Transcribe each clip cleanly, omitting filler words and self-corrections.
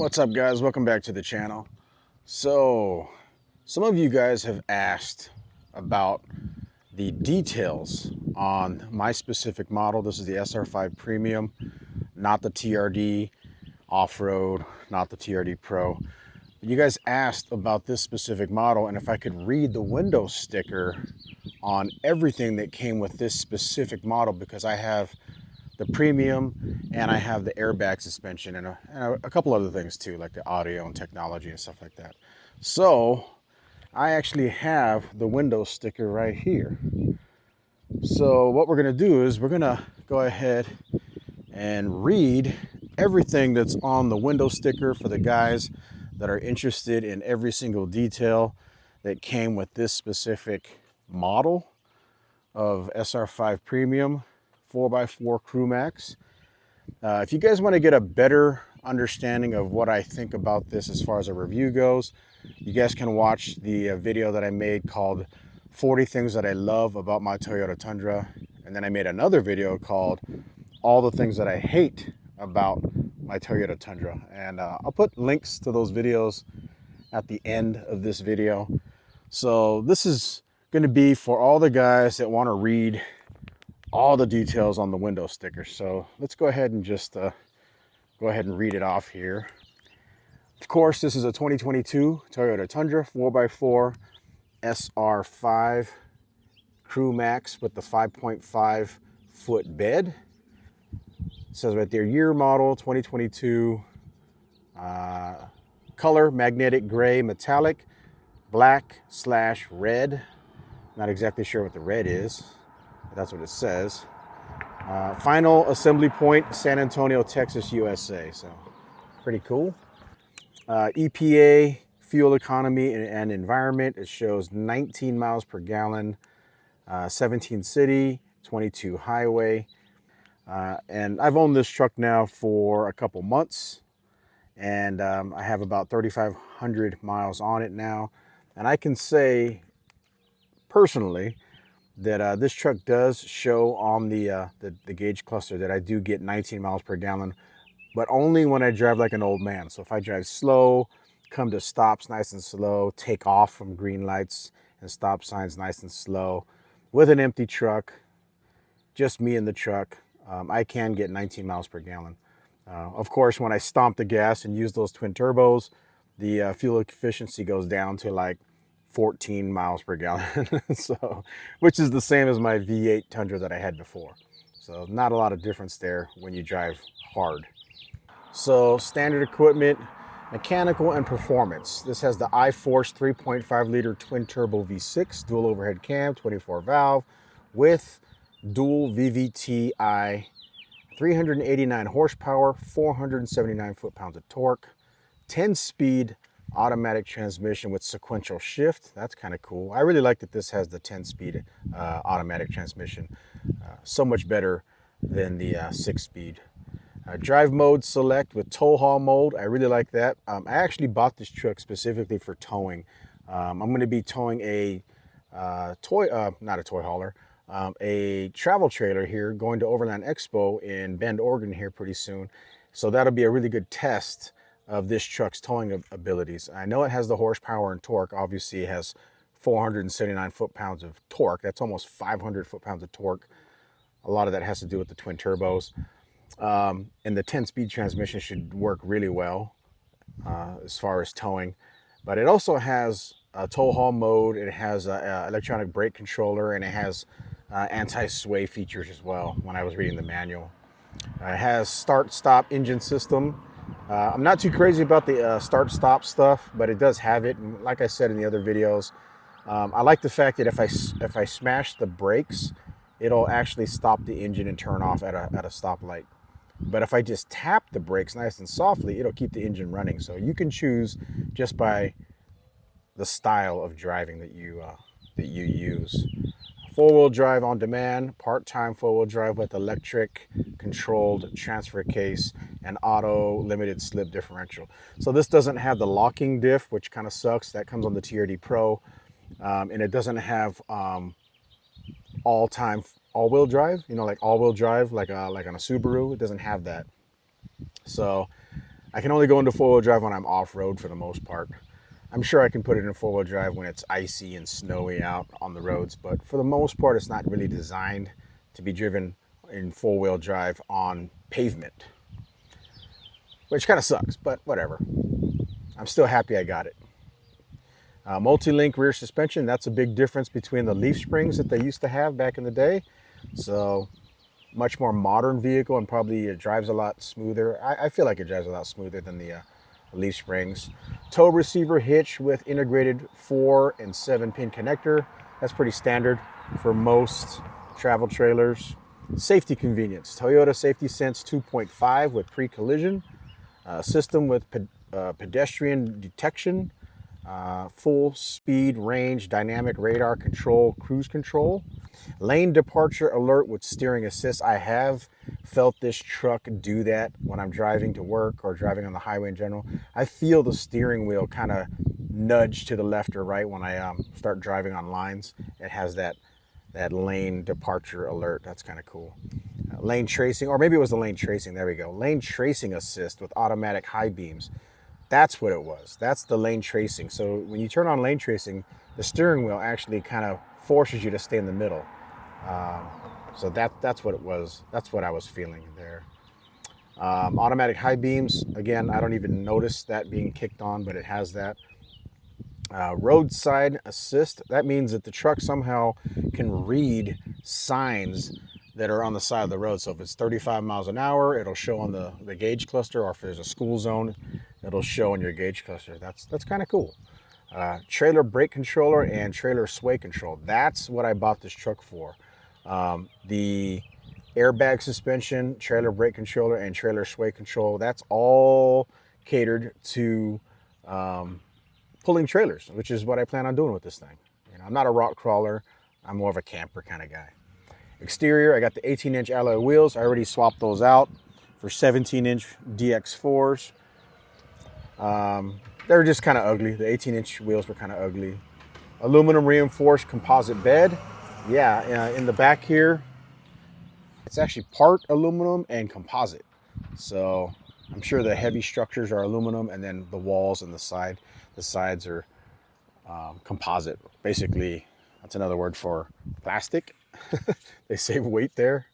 What's up, guys? Welcome back to the channel. So some of you guys have asked about the details on my specific model. This is the SR5 Premium, not the TRD Off-Road, not the TRD Pro. You guys asked about this specific model and if I could read the window sticker on everything that came with this specific model, because I have the Premium and I have the airbag suspension and a couple other things too, like the audio and technology and stuff like that. So I actually have the window sticker right here. So what we're gonna do is we're gonna go ahead and read everything that's on the window sticker for the guys that are interested in every single detail that came with this specific model of SR5 Premium 4x4 Crew Max. If you guys want to get a better understanding of what I think about this as far as a review goes, you guys can watch the video that I made called 40 Things That I Love About My Toyota Tundra. And then I made another video called All the Things That I Hate About My Toyota Tundra. And I'll put links to those videos at the end of this video. So this is going to be for all the guys that want to read all the details on the window sticker. So let's go ahead and just go ahead and read it off here. Of course, this is a 2022 Toyota Tundra 4x4 SR5 Crew Max with the 5.5 foot bed. It says right there, year model 2022, color magnetic gray metallic, black/red. Not exactly sure what the red is. That's what it says. Final assembly point, San Antonio, Texas, USA. So pretty cool. EPA, fuel economy and environment. It shows 19 miles per gallon, 17 city, 22 highway. And I've owned this truck now for a couple months, and I have about 3,500 miles on it now. And I can say personally that this truck does show on the gauge cluster that I do get 19 miles per gallon, but only when I drive like an old man. So if I drive slow, come to stops nice and slow, take off from green lights and stop signs nice and slow, with an empty truck, just me in the truck, I can get 19 miles per gallon. Of course, when I stomp the gas and use those twin turbos, the fuel efficiency goes down to like 14 miles per gallon. So, which is the same as my V8 Tundra that I had before. So not a lot of difference there when you drive hard. So standard equipment, mechanical and performance. This has the iForce 3.5 liter twin turbo V6, dual overhead cam, 24 valve with dual VVT-I, 389 horsepower, 479 foot-pounds of torque, 10-speed automatic transmission with sequential shift. That's kind of cool. I really like that this has the 10-speed automatic transmission. So much better than the 6-speed. Drive mode select with tow haul mode. I really like that. I actually bought this truck specifically for towing. I'm going to be towing a not a toy hauler, a travel trailer here, going to Overland Expo in Bend, Oregon here pretty soon. So that'll be a really good test of this truck's towing abilities. I know it has the horsepower and torque. Obviously it has 479 foot-pounds of torque. That's almost 500 foot-pounds of torque. A lot of that has to do with the twin turbos. And the 10-speed transmission should work really well as far as towing. But it also has a tow haul mode. It has an electronic brake controller, and it has anti-sway features as well when I was reading the manual. It has start-stop engine system. I'm not too crazy about the start-stop stuff, but it does have it. And like I said in the other videos, I like the fact that if I smash the brakes, it'll actually stop the engine and turn off at a stoplight. But if I just tap the brakes nice and softly, it'll keep the engine running. So you can choose just by the style of driving that you use. Four-wheel drive on demand, part-time four-wheel drive with electric controlled transfer case and auto limited slip differential. So this doesn't have the locking diff, which kind of sucks. That comes on the TRD Pro. And it doesn't have all-wheel drive, you know, like all-wheel drive, like on a Subaru. It doesn't have that. So I can only go into four-wheel drive when I'm off-road for the most part. I'm sure I can put it in four-wheel drive when it's icy and snowy out on the roads, but for the most part, it's not really designed to be driven in four-wheel drive on pavement, which kind of sucks, but whatever. I'm still happy I got it. Multi-link rear suspension, that's a big difference between the leaf springs that they used to have back in the day. So much more modern vehicle, and probably it drives a lot smoother. I feel like it drives a lot smoother than the leaf springs. Tow receiver hitch with integrated 4 and 7 pin connector. That's pretty standard for most travel trailers. Safety convenience, Toyota Safety Sense 2.5 with pre-collision. System with pedestrian detection. Full speed range, dynamic radar control, cruise control. Lane departure alert with steering assist. I have felt this truck do that when I'm driving to work or driving on the highway in general. I feel the steering wheel kind of nudge to the left or right when I start driving on lines. It has that lane departure alert. That's kind of cool. Lane tracing, or maybe it was the lane tracing. There we go. Lane tracing assist with automatic high beams. That's what it was. That's the lane tracing. So when you turn on lane tracing, the steering wheel actually kind of forces you to stay in the middle. So that's what it was. That's what I was feeling there. Automatic high beams. Again, I don't even notice that being kicked on, but it has that. Roadside assist. That means that the truck somehow can read signs that are on the side of the road. So if it's 35 miles an hour, it'll show on the gauge cluster, or if there's a school zone, it'll show on your gauge cluster. That's kind of cool. Trailer brake controller and trailer sway control. That's what I bought this truck for. The airbag suspension, trailer brake controller, and trailer sway control, that's all catered to pulling trailers, which is what I plan on doing with this thing. You know, I'm not a rock crawler. I'm more of a camper kind of guy. Exterior, I got the 18-inch alloy wheels. I already swapped those out for 17-inch DX4s. They're just kind of ugly. The 18-inch wheels were kind of ugly. Aluminum reinforced composite bed. Yeah, in the back here, it's actually part aluminum and composite. So I'm sure the heavy structures are aluminum, and then the walls and the sides are composite. Basically, that's another word for plastic. They save weight there.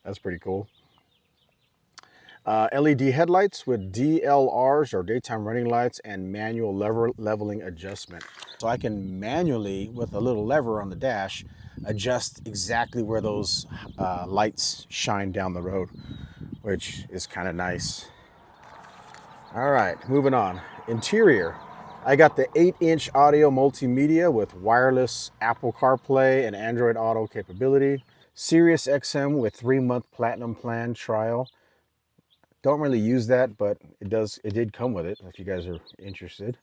That's pretty cool. LED headlights with DLRs, or daytime running lights, and manual leveling adjustment. So I can manually, with a little lever on the dash, adjust exactly where those lights shine down the road, which is kind of nice. All right, moving on. Interior. I got the 8-inch audio multimedia with wireless Apple CarPlay and Android Auto capability. Sirius XM with 3-month platinum plan trial. Don't really use that, but it did come with it if you guys are interested.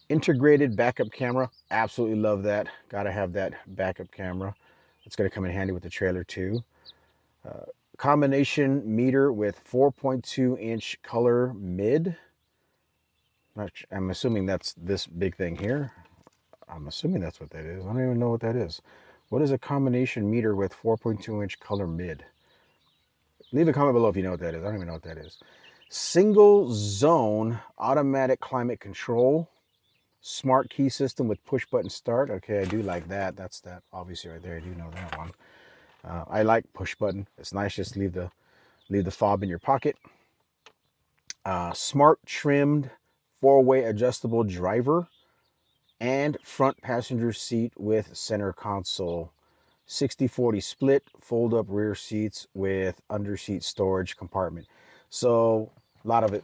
Integrated backup camera. Absolutely love that. Gotta have that backup camera. It's gonna come in handy with the trailer too. Combination meter with 4.2-inch color mid. I'm assuming that's this big thing here. I'm assuming that's what that is. I don't even know what that is. What is a combination meter with 4.2-inch color mid? Leave a comment below if you know what that is. I don't even know what that is. Single zone automatic climate control. Smart key system with push button start. Okay, I do like that. That's that obviously right there. I do know that one. I like push button. It's nice just leave the fob in your pocket. Smart trimmed 4-way adjustable driver and front passenger seat with center console. 60-40 split, fold up rear seats with under seat storage compartment. So a lot of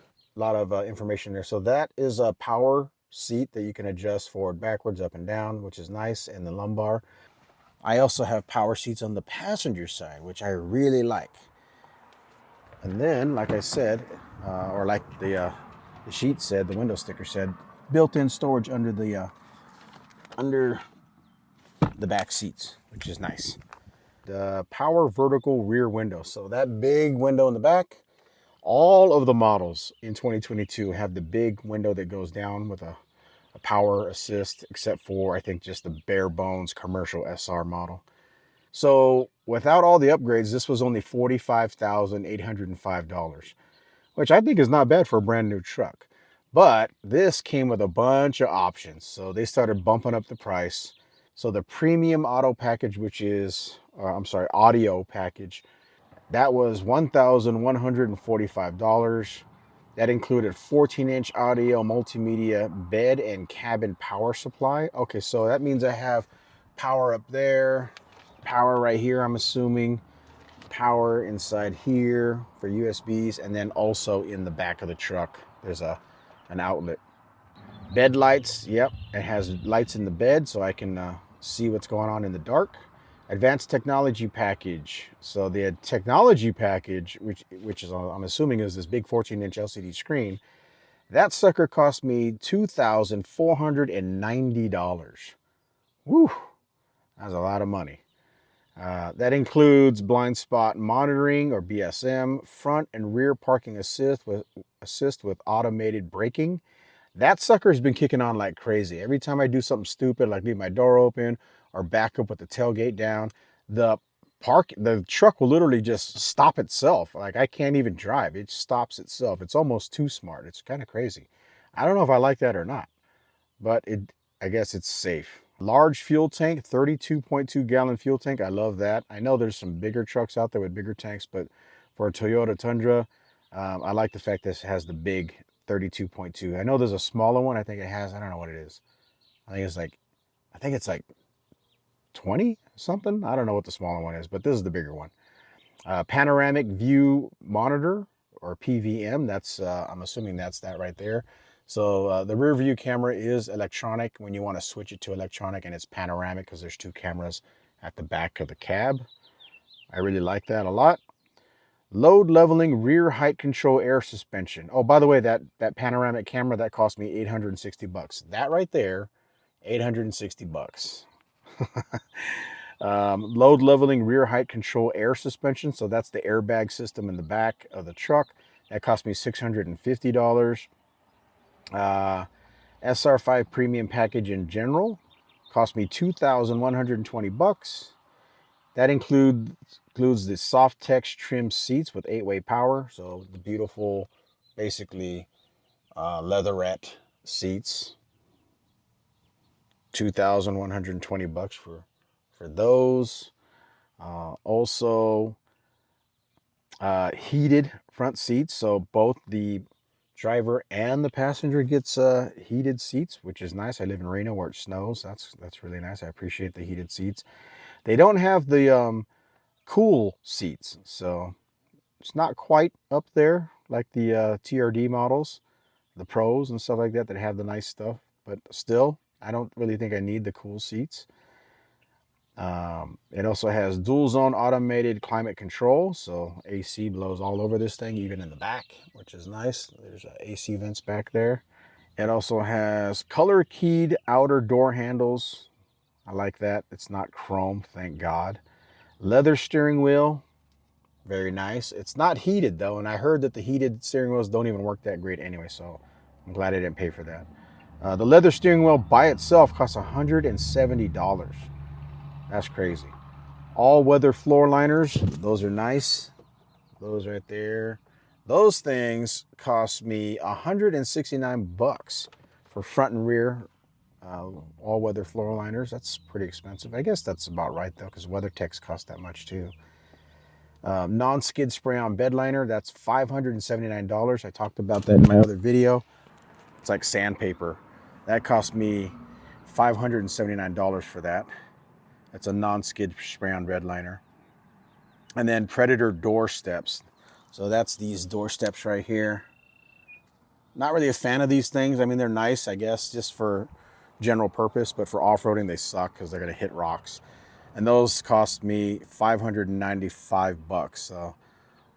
information there. So that is a power seat that you can adjust forward, backwards, up and down, which is nice, and the lumbar. I also have power seats on the passenger side, which I really like. And then, like I said, or like the sheet said, the window sticker said, built-in storage under the back seats, which is nice. The power vertical rear window. So that big window in the back, all of the models in 2022 have the big window that goes down with a power assist, except for I think just the bare bones commercial SR model. So without all the upgrades, this was only $45,805, which I think is not bad for a brand new truck. But this came with a bunch of options. So they started bumping up the price. So the premium auto package, which is, I'm sorry, audio package, that was $1,145. That included 14-inch audio, multimedia, bed, and cabin power supply. Okay, so that means I have power up there, power right here, I'm assuming, power inside here for USBs, and then also in the back of the truck, there's an outlet. Bed lights, yep, it has lights in the bed so I can see what's going on in the dark. Advanced technology package. So the technology package, which is, I'm assuming, is this big 14-inch LCD screen, that sucker cost me $2,490. Woo, that's a lot of money. That includes blind spot monitoring, or BSM, front and rear parking assist with automated braking. That sucker's been kicking on like crazy. Every time I do something stupid, like leave my door open or back up with the tailgate down, the truck will literally just stop itself. Like I can't even drive. It stops itself. It's almost too smart. It's kind of crazy. I don't know if I like that or not, but I guess it's safe. Large fuel tank, 32.2 gallon fuel tank. I love that. I know there's some bigger trucks out there with bigger tanks, but for a Toyota Tundra, I like the fact this has the big 32.2. I know there's a smaller one. I think it has, I don't know what it is. I think it's like 20 something. I don't know what the smaller one is, but this is the bigger one. Panoramic view monitor, or PVM. That's I'm assuming that's that right there. So the rear view camera is electronic when you want to switch it to electronic, and it's panoramic because there's two cameras at the back of the cab. I really like that a lot. Load leveling rear height control air suspension. Oh, by the way, that panoramic camera, that cost me $860. That right there, $860. Load leveling rear height control air suspension. So that's the airbag system in the back of the truck. That cost me $650. SR5 premium package in general cost me $2,120. That includes the soft text trim seats with 8-way power. So the beautiful, basically leatherette seats. $2,120 for those. Also heated front seats. So both the driver and the passenger gets heated seats, which is nice. I live in Reno where it snows. That's really nice. I appreciate the heated seats. They don't have the cool seats, so it's not quite up there like the TRD models, the Pros and stuff like that have the nice stuff. But still, I don't really think I need the cool seats. It also has dual zone automated climate control, so AC blows all over this thing, even in the back, which is nice. There's AC vents back there. It also has color keyed outer door handles. I like that. It's not chrome, thank God. Leather steering wheel, very nice. It's not heated though, and I heard that the heated steering wheels don't even work that great anyway, so I'm glad I didn't pay for that. The leather steering wheel by itself costs $170. That's crazy. All-weather floor liners, those are nice. Those right there. Those things cost me $169 for front and rear all-weather floor liners. That's pretty expensive. I guess that's about right though, because WeatherTechs cost that much too. Non-skid spray-on bed liner, that's $579. I talked about that in my other video. It's like sandpaper. That cost me $579 for that. That's a non-skid spray-on bed liner. And then Predator door steps. So that's these door steps right here. Not really a fan of these things. I mean, they're nice, I guess, just for general purpose, but for off-roading they suck because they're gonna hit rocks. And those cost me $595. So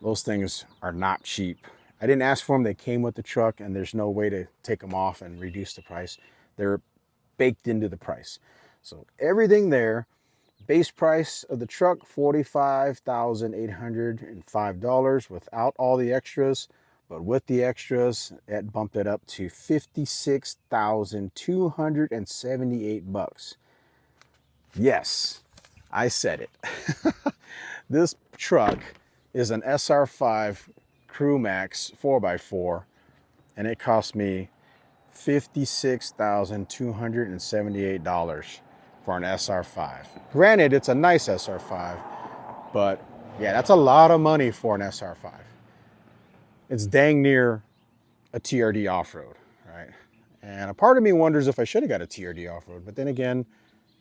those things are not cheap. I didn't ask for them. They came with the truck, and there's no way to take them off and reduce the price. They're baked into the price. So everything there, base price of the truck, $45,805 without all the extras. But with the extras, it bumped it up to $56,278. Yes, I said it. This truck is an SR5 Crew Max 4x4, and it cost me $56,278 for an SR5. Granted, it's a nice SR5, but yeah, that's a lot of money for an SR5. It's dang near a TRD off-road, right? And a part of me wonders if I should have got a TRD off-road, but then again,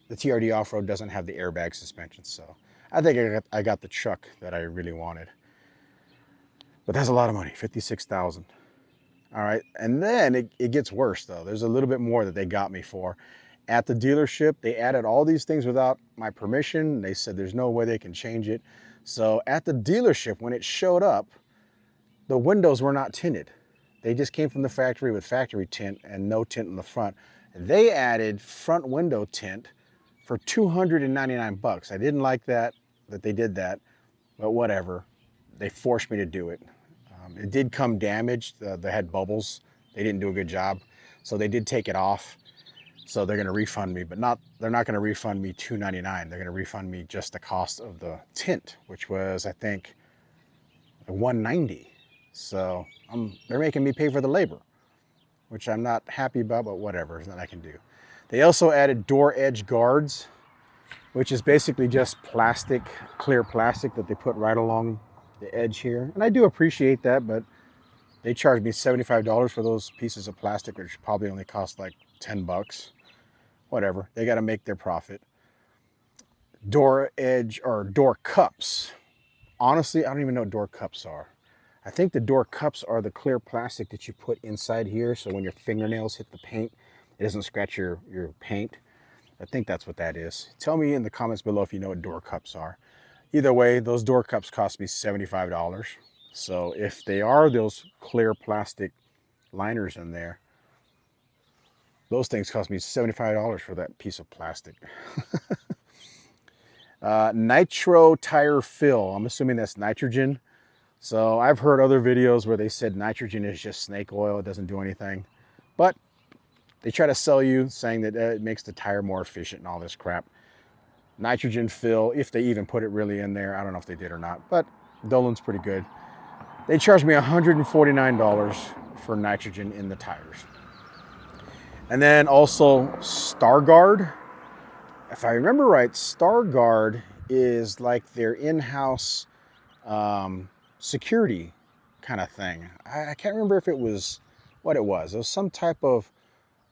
the TRD off-road doesn't have the airbag suspension, so I think I got the truck that I really wanted. But that's a lot of money, $56,000. All right, and then it gets worse though. There's a little bit more that they got me for. At the dealership, they added all these things without my permission. They said there's no way they can change it. So at the dealership, when it showed up, the windows were not tinted. They just came from the factory with factory tint and no tint in the front. They added front window tint for $299. I didn't like that they did that, but whatever. They forced me to do it. It did come damaged. They had bubbles. They didn't do a good job. So they did take it off. So they're going to refund me, but they're not going to refund me $299. They're going to refund me just the cost of the tint, which was, I think, $190. So they're making me pay for the labor, which I'm not happy about, but whatever, there's nothing I can do. They also added door edge guards, which is basically just plastic, clear plastic that they put right along the edge here. And I do appreciate that, but they charged me $75 for those pieces of plastic, which probably only cost like 10 bucks. Whatever, they got to make their profit. Door edge or door cups. Honestly, I don't even know what door cups are. I think the door cups are the clear plastic that you put inside here, so when your fingernails hit the paint, it doesn't scratch your paint. I think that's what that is. Tell me in the comments below if you know what door cups are. Either way, those door cups cost me $75. So if they are those clear plastic liners in there, those things cost me $75 for that piece of plastic. Nitro tire fill. I'm assuming that's nitrogen. So I've heard other videos where they said nitrogen is just snake oil. It doesn't do anything. But they try to sell you saying that it makes the tire more efficient and all this crap. Nitrogen fill, if they even put it really in there. I don't know if they did or not, but Dolan's pretty good. They charged me $149 for nitrogen in the tires. And then also StarGuard. If I remember right, StarGuard is like their in-house security kind of thing. I can't remember if it was what it was. It was some type of,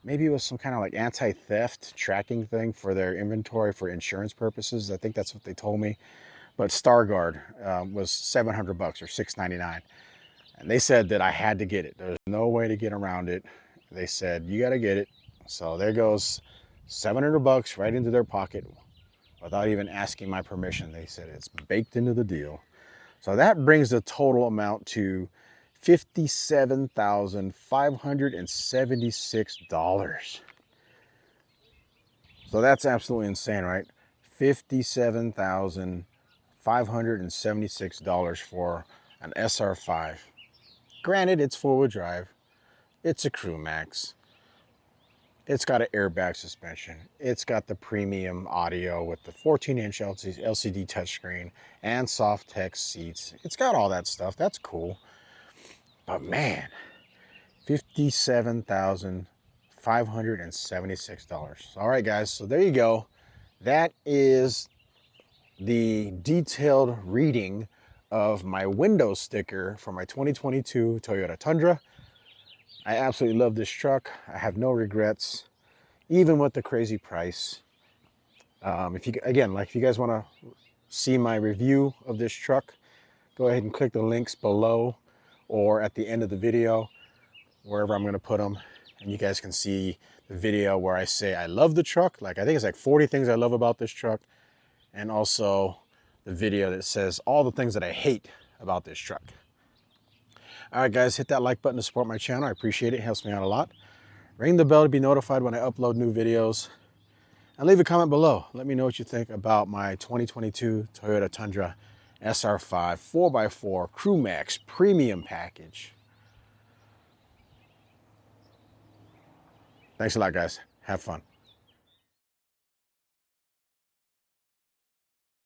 maybe it was some kind of like anti-theft tracking thing for their inventory for insurance purposes. I think that's what they told me. But StarGuard was $700 or $699. And they said that I had to get it. There's no way to get around it. They said, you got to get it. So there goes $700 right into their pocket without even asking my permission. They said it's baked into the deal. So that brings the total amount to $57,576. So that's absolutely insane, right? $57,576 for an SR5. Granted, it's four-wheel drive. It's a Crew Max. It's got an airbag suspension. It's got the premium audio with the 14-inch LCD touchscreen and soft text seats. It's got all that stuff. That's cool. But man, $57,576. All right, guys, so there you go. That is the detailed reading of my window sticker for my 2022 Toyota Tundra. I absolutely love this truck. I have no regrets, even with the crazy price. If you guys want to see my review of this truck, go ahead and click the links below or at the end of the video, wherever I'm going to put them, and you guys can see the video where I say I love the truck. Like, I think it's like 40 things I love about this truck, and also the video that says all the things that I hate about this truck. All right, guys, hit that like button to support my channel. I appreciate it. It helps me out a lot. Ring the bell to be notified when I upload new videos. And leave a comment below. Let me know what you think about my 2022 Toyota Tundra SR5 4x4 Crew Max Premium Package. Thanks a lot, guys. Have fun.